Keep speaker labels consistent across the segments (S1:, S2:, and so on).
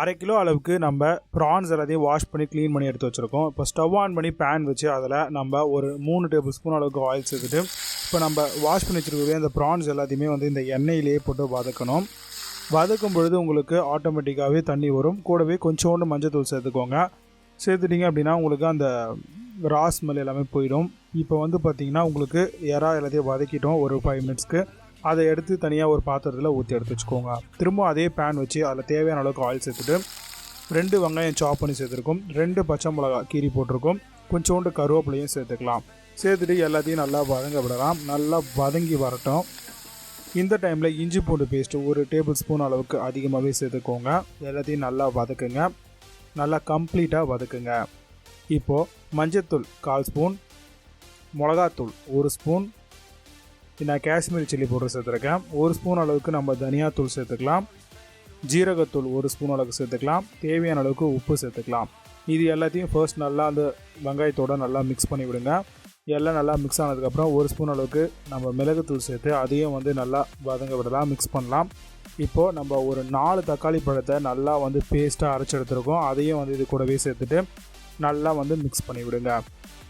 S1: 1/2 kilo அளவுக்கு நம்ம prawns எல்லாத்தையும் வாஷ் பண்ணி க்ளீன் பண்ணி எடுத்து வச்சுருக்கோம். இப்போ ஸ்டவ் ஆன் பண்ணி பேன் வச்சு அதில் நம்ம ஒரு 3 டேபிள் ஸ்பூன் அளவுக்கு ஆயில் சேர்த்துட்டு இப்போ நம்ம வாஷ் பண்ணி வச்சுருக்கக்கூடிய அந்த ப்ரான்ஸ் எல்லாத்தையுமே வந்து இந்த எண்ணெயிலேயே போட்டு வதக்கணும். வதக்கும் பொழுது உங்களுக்கு ஆட்டோமேட்டிக்காகவே தண்ணி வரும். கூடவே கொஞ்சோண்டு மஞ்சள் சேர்த்துக்கோங்க. சேர்த்துட்டிங்க அப்படின்னா உங்களுக்கு அந்த ரா ஸ்மெல் எல்லாமே போயிடும். இப்போ வந்து பார்த்திங்கன்னா உங்களுக்கு எல்லாத்தையும் வதக்கிட்டோம் ஒரு 5 மினிட்ஸ்க்கு. அதை எடுத்து தனியாக ஒரு பாத்திரத்தில் ஊற்றி எடுத்து வச்சுக்கோங்க. திரும்ப அதே பேன் வச்சு அதில் தேவையான அளவுக்கு ஆயில் சேர்த்துட்டு 2 வெங்காயம் சாப் பண்ணி சேர்த்துருக்கோம், 2 பச்சை மிளகா கீரி போட்டிருக்கோம், கொஞ்சோண்டு கருவேப்பிலையும் சேர்த்துக்கலாம். சேர்த்துட்டு எல்லாத்தையும் நல்லா வதங்க விடலாம். நல்லா வதங்கி வரட்டும். இந்த டைமில் இஞ்சி பூண்டு பேஸ்ட்டு 1 டேபிள் ஸ்பூன் அளவுக்கு அதிகமாகவே சேர்த்துக்கோங்க. எல்லாத்தையும் நல்லா வதக்குங்க. நல்லா கம்ப்ளீட்டாக வதக்குங்க. இப்போது மஞ்சத்தூள் 1/4 ஸ்பூன், மிளகாத்தூள் 1 ஸ்பூன், நான் காஷ்மீரி சில்லி பவுடர் சேர்த்துருக்கேன். 1 ஸ்பூன் அளவுக்கு நம்ம தனியாத்தூள் சேர்த்துக்கலாம். ஜீரகத்தூள் 1 ஸ்பூன் அளவுக்கு சேர்த்துக்கலாம். தேவையான அளவுக்கு உப்பு சேர்த்துக்கலாம். இது எல்லாத்தையும் ஃபர்ஸ்ட் நல்லா அந்த வெங்காயத்தோடு நல்லா மிக்ஸ் பண்ணி விடுங்க. எல்லாம் நல்லா மிக்ஸ் ஆனதுக்கப்புறம் 1 ஸ்பூன் அளவுக்கு நம்ம மிளகுத்தூள் சேர்த்து அதையும் வந்து நல்லா வதங்க விடலாம், மிக்ஸ் பண்ணலாம். இப்போது நம்ம ஒரு 4 தக்காளி பழத்தை நல்லா வந்து பேஸ்ட்டாக அரைச்சி எடுத்துருக்கோம். அதையும் வந்து இது கூடவே சேர்த்துட்டு நல்லா வந்து மிக்ஸ் பண்ணி விடுங்க.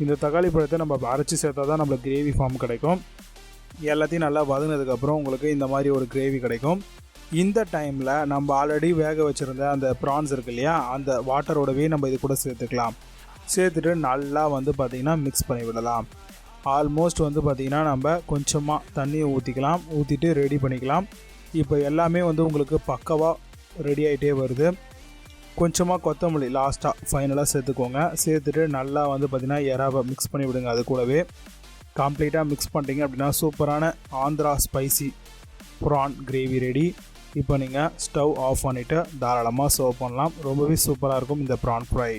S1: இந்த தக்காளி பழத்தை நம்ம அரைச்சி சேர்த்தா தான் நம்மளுக்கு கிரேவி ஃபார்ம் கிடைக்கும். எல்லாத்தையும் நல்லா வதங்கினதுக்கப்புறம் உங்களுக்கு இந்த மாதிரி ஒரு கிரேவி கிடைக்கும். இந்த டைமில் நம்ம ஆல்ரெடி வேக வச்சுருந்த அந்த ப்ரான்ஸ் இருக்கு இல்லையா, அந்த வாட்டரோடவே நம்ம இது கூட சேர்த்துக்கலாம். சேர்த்துட்டு நல்லா வந்து பார்த்திங்கன்னா மிக்ஸ் பண்ணி விடலாம். ஆல்மோஸ்ட் வந்து பார்த்திங்கன்னா நம்ம கொஞ்சமாக தண்ணியை ஊற்றிட்டு ரெடி பண்ணிக்கலாம். இப்போ எல்லாமே வந்து உங்களுக்கு பக்கவாக ரெடி ஆகிட்டே வருது. கொஞ்சமாக கொத்தமல்லி லாஸ்ட்டாக ஃபைனலாக சேர்த்துக்கோங்க. சேர்த்துட்டு நல்லா வந்து பார்த்திங்கன்னா எறாவை மிக்ஸ் பண்ணி விடுங்க. அது கூடவே கம்ப்ளீட்டாக மிக்ஸ் பண்ணிட்டீங்க அப்படின்னா சூப்பரான Andhra spicy prawn gravy ready. இப்போ நீங்கள் ஸ்டவ் ஆஃப் பண்ணிவிட்டு தாராளமாக சர்வ் பண்ணலாம். ரொம்பவே சூப்பராக இருக்கும் இந்த ப்ரான் ஃப்ரை.